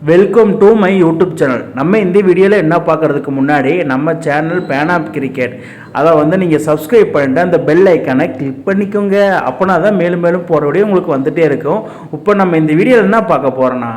Welcome to my YouTube channel. நம்ம இந்த வீடியோவில் என்ன பார்க்குறதுக்கு முன்னாடி நம்ம சேனல் பேன் ஆஃப் கிரிக்கெட் அதை நீங்கள் சப்ஸ்கிரைப் பண்ணிட்டு அந்த பெல் ஐக்கானை கிளிக் பண்ணிக்கோங்க. அப்போனா தான் மேலும் மேலும் போகிற வீடியோ உங்களுக்கு வந்துகிட்டே இருக்கும். இப்போ நம்ம இந்த வீடியோவில் என்ன பார்க்க போகிறோன்னா,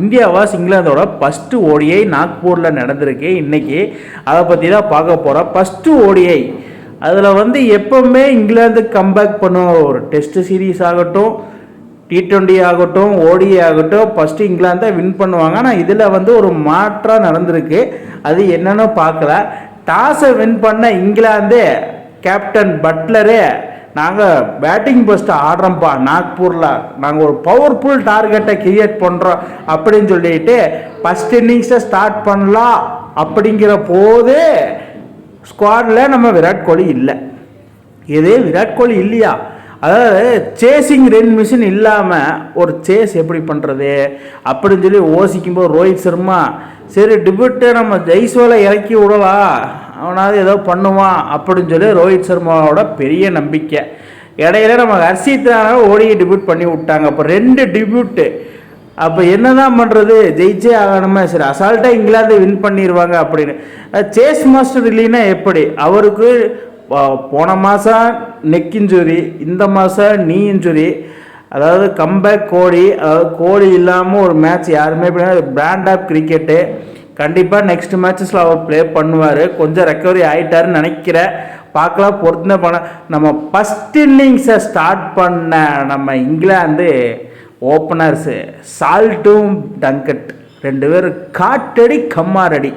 இந்தியாவா இங்கிலாந்தோட ஃபஸ்ட்டு ஓடிஐ நாக்பூரில் நடந்திருக்கு இன்றைக்கி. அதை பற்றி தான் பார்க்க போகிறோம். ஃபஸ்ட்டு ஓடிஐ அதில் எப்போவுமே இங்கிலாந்து கம்பேக் பண்ணுவோம். ஒரு டெஸ்ட் சீரீஸ் ஆகட்டும், T20 ஆகட்டும், ஓடிஐ ஆகட்டும், ஃபஸ்ட்டு இங்கிலாந்து தான் வின் பண்ணுவாங்க. ஆனால் இதில் ஒரு மாற்றம் நடந்திருக்கு. அது என்னன்னு பார்க்கல. டாஸை வின் பண்ண இங்கிலாந்து கேப்டன் பட்லரு, நாங்கள் பேட்டிங் ஃபஸ்ட்டு ஆடுறோம்ப்பா நாக்பூரில், நாங்கள் ஒரு பவர்ஃபுல் டார்கெட்டை கிரியேட் பண்ணுறோம் அப்படின்னு சொல்லிட்டு ஃபஸ்ட் இன்னிங்ஸை ஸ்டார்ட் பண்ணலாம் அப்படிங்கிற போது ஸ்குவாடில் நம்ம விராட் கோலி இல்லை. இது விராட் கோலி இல்லையா, அதாவது சேசிங் ரன் மிஷின் இல்லாமல் ஒரு சேஸ் எப்படி பண்ணுறது அப்படின்னு சொல்லி யோசிக்கும்போது ரோஹித் சர்மா சரி டிபியூட்டை நம்ம ஜெய்ஸ்வாலை இறக்கி விடலாம், அவனாவது ஏதோ பண்ணுவான் அப்படின்னு சொல்லி ரோஹித் சர்மாவோட பெரிய நம்பிக்கை. இடையில நம்ம ஹர்ஷித் ராணாவை ஓடியை டிபியூட் பண்ணி விட்டாங்க. அப்போ 2 டிபியூட்டு. அப்போ என்ன தான் பண்ணுறது, ஜெயிச்சே ஆகணுமே. சரி அசால்ட்டாக இங்கிலாந்து வின் பண்ணிடுவாங்க அப்படின்னு. சேஸ் மாஸ்டர் இல்லைன்னா எப்படி, அவருக்கு போன மாதம் நெக் இன்ஜுரி, இந்த மாதம் நீ இன்ஜுரி. அதாவது கம்பேக் கோலி, அதாவது கோலி இல்லாமல் ஒரு மேட்ச் யாருமே பிராண்ட் ஆஃப் கிரிக்கெட்டு. கண்டிப்பாக நெக்ஸ்ட் மேட்சஸில் அவர் ப்ளே பண்ணுவார். கொஞ்சம் ரெக்கவரி ஆகிட்டாருன்னு நினைக்கிறேன். பார்க்கலாம், பொறுத்து பண்ண. நம்ம ஃபஸ்ட் இன்னிங்ஸை ஸ்டார்ட் பண்ண நம்ம இங்கிலாந்து ஓப்பனர்ஸு சால்ட்டும் டங்கட் 2 பேரும் காட்டடி கம்மாரடி.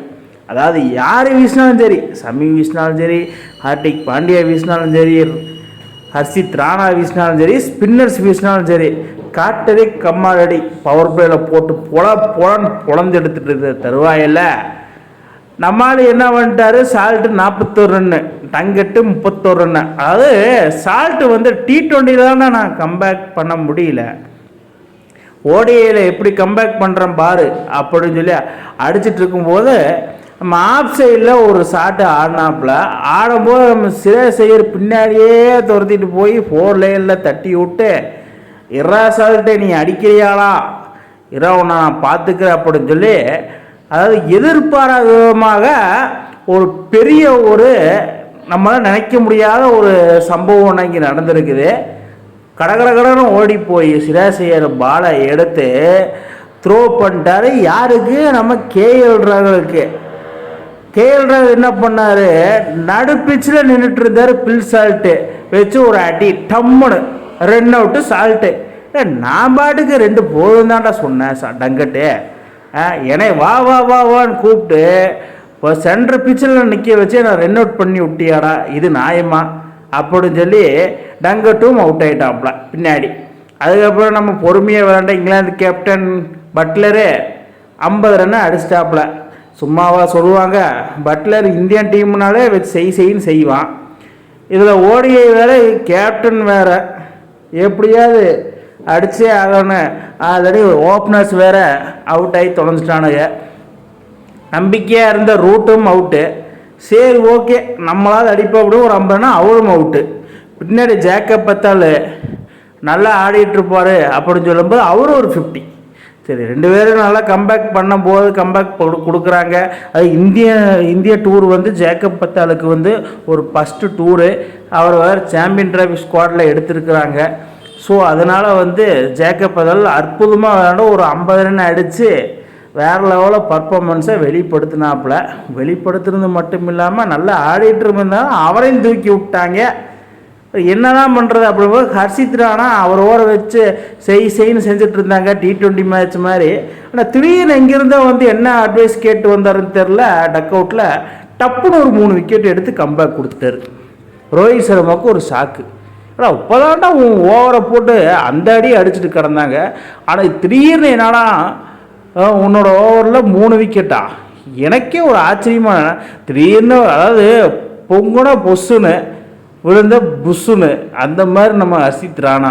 அதாவது யார் வீசினாலும் சரி, சமி வீசினாலும் சரி, ஹார்திக் பாண்டியா வீசினாலும் சரி, ஹர்ஷித் ராணா வீசினாலும் சரி, ஸ்பின்னர்ஸ் வீசினாலும் சரி, காட்டடி கம்மாரடி பவர் பிளேயில் போட்டு பொழந்து எடுத்துட்டு இருந்த தருவாயில் நம்மளால் என்ன பண்ணிட்டாரு, சால்ட்டு 41 ரன்னு, டங்கட்டு 31 ரன்னு. அதாவது சால்ட்டு T20 தானே நான் கம்பேக் பண்ண முடியல, ஓடிஐயில் எப்படி கம்பேக் பண்ணுறேன் பாரு அப்படின்னு சொல்லி அடிச்சிட்டு இருக்கும்போது நம்ம ஆஃப் சைடில் ஒரு ஷாட்டு ஆடினாப்புல. ஆடும்போது நம்ம சிரேசையர் பின்னாடியே துரத்திட்டு போய் 4 லைனில் தட்டி விட்டு, இரா சால்ட்டை நீ அடிக்கிறியாளா, இரா உன்னை நான் பார்த்துக்கிறேன் அப்படின்னு சொல்லி, அதாவது எதிர்பாராத விதமாக ஒரு பெரிய ஒரு நம்மளால் நினைக்க முடியாத ஒரு சம்பவம் இங்கே நடந்திருக்குது. கடகடன்னு ஓடி போய் சிராசையர் பாலை எடுத்து த்ரோ பண்ணிட்டாரு. யாருக்கு, நம்ம கேஎல் ராகுலுக்கு. கேஎல் ராகுல் என்ன பண்ணார், நடு பிச்சில் நின்றுட்டு இருந்தார். பில் சால்ட்டு வச்சு ஒரு அடி டம்முன்னு ரன் அவுட்டு சால்ட்டு. நான் பாட்டுக்கு 2 போதும் தான்டா சொன்னேன் டங்கட்டு. என்னை வா வா வா வான்னு கூப்பிட்டு இப்போ சென்ட்ரு பிச்சில் நிற்க வச்சு நான் ரன் அவுட் பண்ணி விட்டியாடா, இது நியாயமா அப்படின்னு சொல்லி டங்கட்டும் அவுட் ஆகிட்டாப்ல பின்னாடி. அதுக்கப்புறம் நம்ம பொறுமையாக விளாண்ட இங்கிலாந்து கேப்டன் பட்லரு 50 ரன்னு அடிச்சிட்டாப்புல. சும்மாவா சொல்லுவாங்க, பட்லர் இந்தியன் டீம்னாலே வச்சு செய்யின்னு செய்வான். இதில் ஓடிஐ வேறு, கேப்டன் வேறு, எப்படியாவது அடித்தே ஆகணும். ஆல்ரெடி ஓப்பனர்ஸ் வேறு அவுட் ஆகி தொலைஞ்சிட்டானுங்க. நம்பிக்கையாக இருந்த ரூட்டும் அவுட்டு. சரி ஓகே, நம்மளாவது அடிப்போம் அப்படின்னு ஒரு 50 அவரும் அவுட்டு. பின்னாடி ஜேக்கப் பத்தால் நல்லா ஆடிட்டுருப்பார் அப்படின்னு சொல்லும்போது அவரும் ஒரு 50. சரி 2 பேரும் நல்லா கம்பேக் பண்ணும்போது கம்பேக் கொடுக்குறாங்க. அது இந்திய டூர் ஜேக்கப் பத்தாலுக்கு ஒரு ஃபஸ்ட்டு டூரு. அவர் வேறு சாம்பியன் டிராஃபி ஸ்குவாடில் எடுத்திருக்கிறாங்க. ஸோ அதனால் ஜேக்கப் பத்தால் அற்புதமாக விளையாண்டு ஒரு 50 ரன் அடித்து வேறு லெவலில் பர்ஃபார்மன்ஸை வெளிப்படுத்துறது மட்டும் இல்லாமல் நல்லா ஆடிட்டு இருந்தாலும் அவரையும் தூக்கி விட்டாங்க. என்னதான் பண்ணுறது அப்படிங்கும்போது ஹர்ஷித் ராணா அவர் ஓர வச்சு செய்ன்னு செஞ்சுட்டு இருந்தாங்க T20 மேட்ச் மாதிரி. ஆனால் திடீர்னு எங்கேருந்தோ என்ன அட்வைஸ் கேட்டு வந்தாருன்னு தெரில, டக் அவுட்டில் டப்புன்னு ஒரு 3 விக்கெட் எடுத்து கம்பேக் கொடுத்துட்டாரு. ரோஹித் சர்மாவுக்கு ஒரு ஷாக்கு. ஆனால் இப்போதான்டா ஓவரை போட்டு அந்த அடி அடிச்சுட்டு கிடந்தாங்க. ஆனால் திடீர்னு என்னடா உன்னோட ஓவரில் 3 விக்கெட்டா, எனக்கே ஒரு ஆச்சரியமான. திடீர்னு அதாவது பொங்குனா பொஸ்ஸுன்னு விழுந்த புஷ்ஷுன்னு அந்த மாதிரி நம்ம ஹர்ஷித் ராணா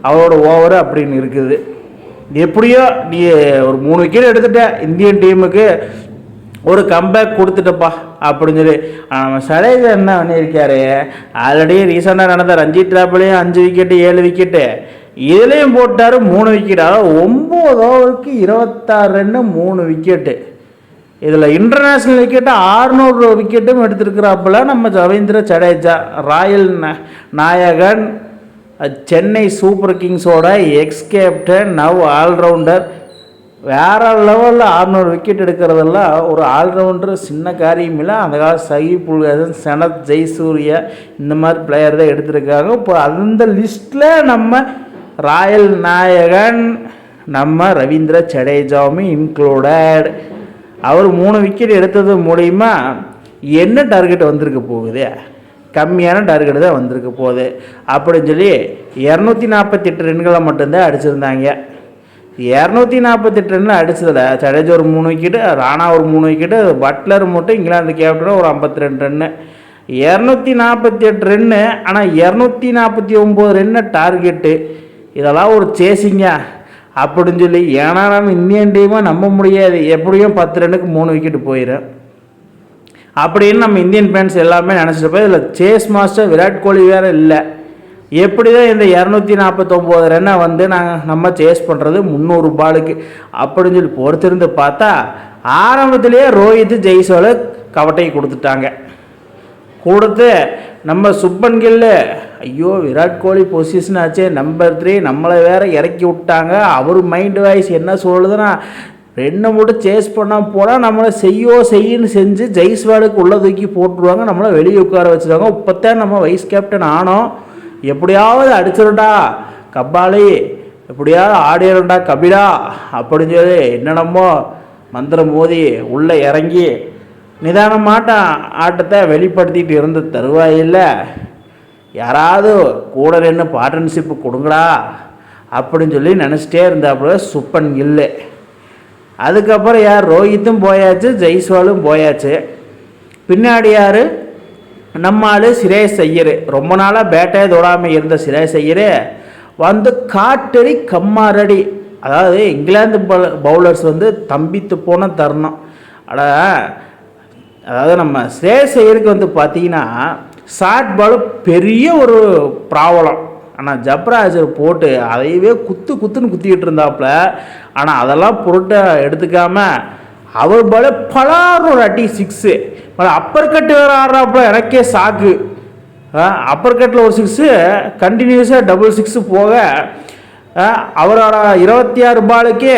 அவரோட ஓவரு அப்படின்னு இருக்குது. எப்படியோ நீ ஒரு 3 விக்கெட் எடுத்துட்ட, இந்தியன் டீமுக்கு ஒரு கம்பேக் கொடுத்துட்டப்பா அப்படின்னு சொல்லி. நம்ம சடேஜா என்ன பண்ணியிருக்காரு, ஆல்ரெடி ரீசெண்டாக நடந்த ரஞ்சி டிராப்லேயும் 5 விக்கெட்டு 7 விக்கெட்டு, இதுலேயும் போட்டார் 3 விக்கெட். அதாவது 9 ஓவருக்கு 26 ரன்னு 3 விக்கெட்டு. இதில் இன்டர்நேஷ்னல் விக்கெட்டு 600 விக்கெட்டும் எடுத்திருக்கிறாப்புல நம்ம ரவீந்திர ஜடேஜா. ராயல் நாயகன், சென்னை சூப்பர் கிங்ஸோட எக்ஸ் கேப்டன், நவ் ஆல்ரவுண்டர். வேறு லெவலில் 600 விக்கெட் எடுக்கிறதெல்லாம் ஒரு ஆல்ரவுண்டர் சின்ன காரியம் இல்லை. அந்த காலம் சகிப் உல் ஹசன், சனத் ஜெயசூர்யா இந்த மாதிரி பிளேயர் தான் எடுத்திருக்காங்க. இப்போ அந்த லிஸ்ட்டில் நம்ம ராயல் நாயகன் நம்ம ரவீந்திர ஜடேஜாவும் இன்க்ளூடட். அவர் 3 விக்கெட் எடுத்தது மூலிமா என்ன டார்கெட் வந்திருக்க போகுது? கம்மியான டார்கெட் தான் வந்திருக்க போகுது. அப்படின்னு சொல்லி 248 ரன்களை மட்டும்தான் அடிச்சிருந்தாங்க. 248 ரன்னில் அடிச்சதில் ஜடேஜா ஒரு 3 விக்கெட்டு, ராணா ஒரு 3 விக்கெட்டு, பட்லர் மட்டும் இங்கிலாந்து கேப்டனாக ஒரு 52 ரன்னு. 248 ரன்னு. ஆனால் 249 ரன்னு டார்கெட்டு. இதெல்லாம் ஒரு சேசிங்க அப்படின்னு சொல்லி. ஏன்னா நம்ம இந்தியன் டீமாக நம்ப முடியாது, எப்படியும் 10 ரன்னுக்கு 3 விக்கெட்டு போயிடும் அப்படின்னு நம்ம இந்தியன் ஃபேன்ஸ் எல்லாமே நினச்சிட்டு போய். இதில் சேஸ் மாஸ்டர் விராட் கோலி வேறு இல்லை. எப்படி தான் இந்த 249 ரன்னை வந்து நம்ம சேஸ் பண்ணுறது 300 பாலுக்கு அப்படின்னு சொல்லி பொறுத்திருந்து பார்த்தா ஆரம்பத்திலேயே ரோஹித் ஜெய்ஸ்வால் கவட்டை கொடுத்துட்டாங்க. கொடுத்து நம்ம சுப்மன் கில்லு, ஐயோ விராட் கோலி பொசிஷன் ஆச்சு நம்பர் 3, நம்மளை வேற இறக்கி விட்டாங்க. அவர் மைண்ட் வாய்ஸ் என்ன சொல்லுதுன்னா, 2 மட்டும் சேஸ் பண்ணால் போனால் நம்மளை செய்யுன்னு செஞ்சு ஜெய்ஸ்வாலுக்கு உள்ளே தூக்கி போட்டுருவாங்க, நம்மளை வெளியே உட்கார வச்சுருவாங்க. இப்போத்தான் நம்ம வைஸ் கேப்டன் ஆனோம், எப்படியாவது அடிச்சிருண்டா கபாலி, எப்படியாவது ஆடிடும்டா கபிலா அப்படின்னு சொல்லி என்னென்னமோ மந்திரம் மோதி உள்ளே இறங்கி நிதானமாட்ட ஆட்டத்தை வெளிப்படுத்திட்டு இருந்த தருவாயில் யாராவது கூட நின்று பார்ட்னர்ஷிப்பு கொடுங்கடா அப்படின்னு சொல்லி நினச்சிட்டே இருந்தாப்புல சுப்மன் கில்லு. அதுக்கப்புறம் யார், ரோஹித்தும் போயாச்சு, ஜெய்ஸ்வாலும் போயாச்சு. பின்னாடி யார், நம்ம ஆள் ஸ்ரேயஸ் ஐயர். ரொம்ப நாளாக பேட்டே தொடாமல் இருந்த ஸ்ரேயஸ் ஐயர் வந்து காட்டடி கம்மாரடி. அதாவது இங்கிலாந்து பவுலர்ஸ் வந்து தம்பித்து போன தருணம். அதாவது நம்ம ஸ்ரேயஸ் ஐயருக்கு வந்து பார்த்தீங்கன்னா ஷார்ட் பால் பெரிய ஒரு ப்ராப்ளம். ஆனால் ஜப்ராஜர் போட்டு அதையவே குத்துன்னு குத்திக்கிட்டு இருந்தாப்புல. ஆனால் அதெல்லாம் பொருட்டை எடுத்துக்காமல் அவர் பால பலார் ஒரு அடி 6. அப்பர் கட்டு வேறு ஆடுறாப்புல. எனக்கே சாக்கு. அப்பர் கட்டில் ஒரு 6 கண்டினியூஸாக டபுள் 6 போக அவரோட 26 பாலுக்கே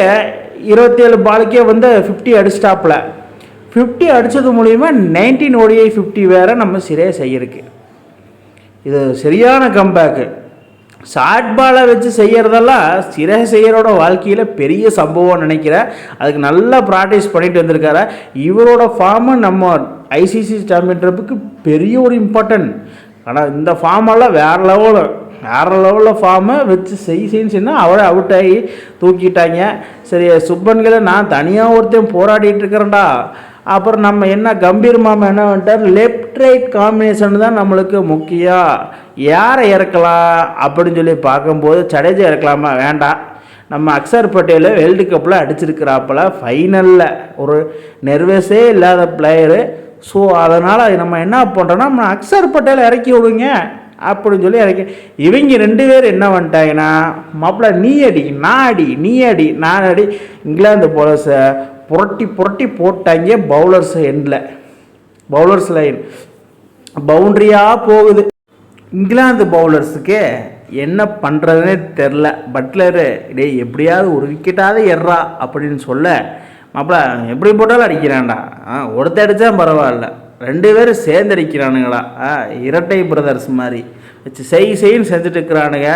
27 பாலுக்கே வந்து 50 அடிச்சிட்டாப்புல. 50 அடித்தது மூலிமா 19 ODI 50 வேறு நம்ம ஸ்ரேயஸ் ஐயருக்கு. இது சரியான கம்பேக்கு. ஷார்ட் பாலை வச்சு செய்கிறதெல்லாம் ஸ்ரேயஸ் ஐயரோட வாழ்க்கையில் பெரிய சம்பவம் நினைக்கிறேன். அதுக்கு நல்லா ப்ராக்டிஸ் பண்ணிட்டு வந்திருக்காரு. இவரோட ஃபார்மு நம்ம ஐசிசி சாம்பியன் ட்ராஃபிக்கு பெரிய ஒரு இம்பார்ட்டன்ட். ஆனால் இந்த ஃபார்மெல்லாம் வேறு லெவலில் ஃபார்மை வச்சு செய்யன்னு சொன்னால் அவரை அவுட் ஆகி தூக்கிட்டாங்க. சரி சுப்மன் கில், நான் தனியாக ஒருத்தன் போராடிட்டு இருக்கிறேன்டா. அப்புறம் நம்ம என்ன கம்பீர் மாமா என்ன பண்ணிட்டார், லெஃப்ட் ரைட் காம்பினேஷன் தான் நம்மளுக்கு முக்கியம், யாரை இறக்கலாம் அப்படின்னு சொல்லி பார்க்கும்போது ஜடேஜா இறக்கலாமா, வேண்டாம். நம்ம அக்ஷர் பட்டேல் வேர்ல்டு கப்பில் அடிச்சிருக்கிறாப்பில், ஃபைனலில் ஒரு நெர்வஸே இல்லாத பிளேயரு. ஸோ அதனால் நம்ம என்ன பண்ணுறோன்னா, நம்ம அக்ஷர் பட்டேலை இறக்கி விடுங்க அப்படின்னு சொல்லி இறக்கி. இவங்க 2 பேர் என்ன பண்ணிட்டாங்கன்னா, மாப்பிள்ள நீ அடி நான் அடி இங்கிலாந்து போலர்ஸை புரட்டி போட்டாங்க. பவுலர்ஸ் எண்டில் பவுலர்ஸ் லைன் பவுண்ட்ரியாக போகுது. இங்கிலாந்து பவுலர்ஸுக்கு என்ன பண்ணுறதுனே தெரில. பட்லரு டே எப்படியாவது ஒரு விக்கெட்டாவது எறா அப்படின்னு சொல்ல, மாப்பிள்ள எப்படி போட்டாலும் அடிக்கிறான்டா, ஒருத்தர் அடித்தா பரவாயில்ல, 2 பேரும் சேர்ந்து அடிக்கிறானுங்களா, இரட்டை பிரதர்ஸ் மாதிரி வச்சு செய்ன்னு செஞ்சுட்டு இருக்கிறானுங்க.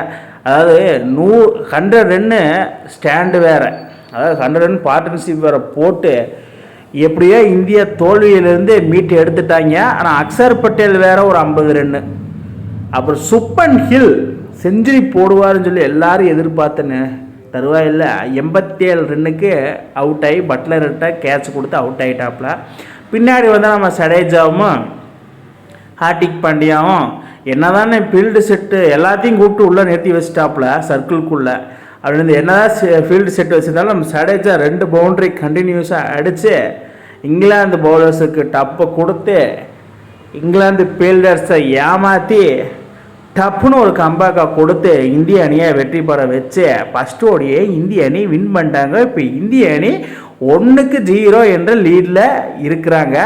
அதாவது 100 ரன்னு ஸ்டாண்டு வேறு, அதாவது 100 ரன் பார்ட்னர்ஷிப் வேறு போட்டு எப்படியோ இந்தியா தோல்வியிலேருந்து மீட்டு எடுத்துட்டாங்க. ஆனால் அக்ஷர் பட்டேல் வேறு ஒரு 50 ரன்னு, அப்புறம் சுப்மன் கில் செஞ்சுரி போடுவார்னு சொல்லி எல்லாரும் எதிர்பார்த்தேன்னு தருவாயில் 87 ரன்னுக்கு அவுட் ஆகி பட்லர்கிட்ட கேட்ச் கொடுத்து அவுட் ஆகிட்டாப்புல. பின்னாடி வந்து நம்ம ஜடேஜாவும் ஹார்திக் பாண்டியாவும் என்ன தானே ஃபீல்டு செட்டு எல்லாத்தையும் கூப்பிட்டு உள்ளே நிறுத்தி வச்சுட்டாப்புல சர்க்கிள்குள்ளே. அப்படின்னு என்ன தான் ஃபீல்டு செட் வச்சுருந்தாலும் நம்ம ஜடேஜா 2 பவுண்ட்ரி கண்டினியூஸாக அடித்து இங்கிலாந்து பவுலர்ஸுக்கு டப்பை கொடுத்து இங்கிலாந்து ஃபீல்டர்ஸை ஏமாற்றி டப்புன்னு ஒரு கம்பேக்காக கொடுத்து இந்திய அணியை வெற்றி பெற வச்சு ஃபஸ்ட்டு ஓடியே இந்திய அணி வின் பண்ணிட்டாங்க. இப்போ இந்திய அணி 1-0 என்ற லீடில் இருக்கிறாங்க.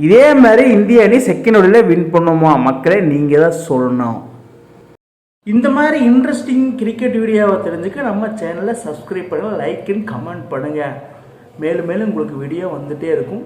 இதே மாதிரி இந்திய அணி செகண்ட் ஓடியில் வின் பண்ணுமா மக்களே, நீங்கள் தான் சொல்லணும். இந்த மாதிரி இன்ட்ரெஸ்டிங் கிரிக்கெட் வீடியோவை தெரிஞ்சுக்க நம்ம சேனலை சப்ஸ்கிரைப் பண்ணுங்கள், லைக் அண்ட் கமெண்ட் பண்ணுங்கள். மேலும் மேலும் உங்களுக்கு வீடியோ வந்துகிட்டே இருக்கும்.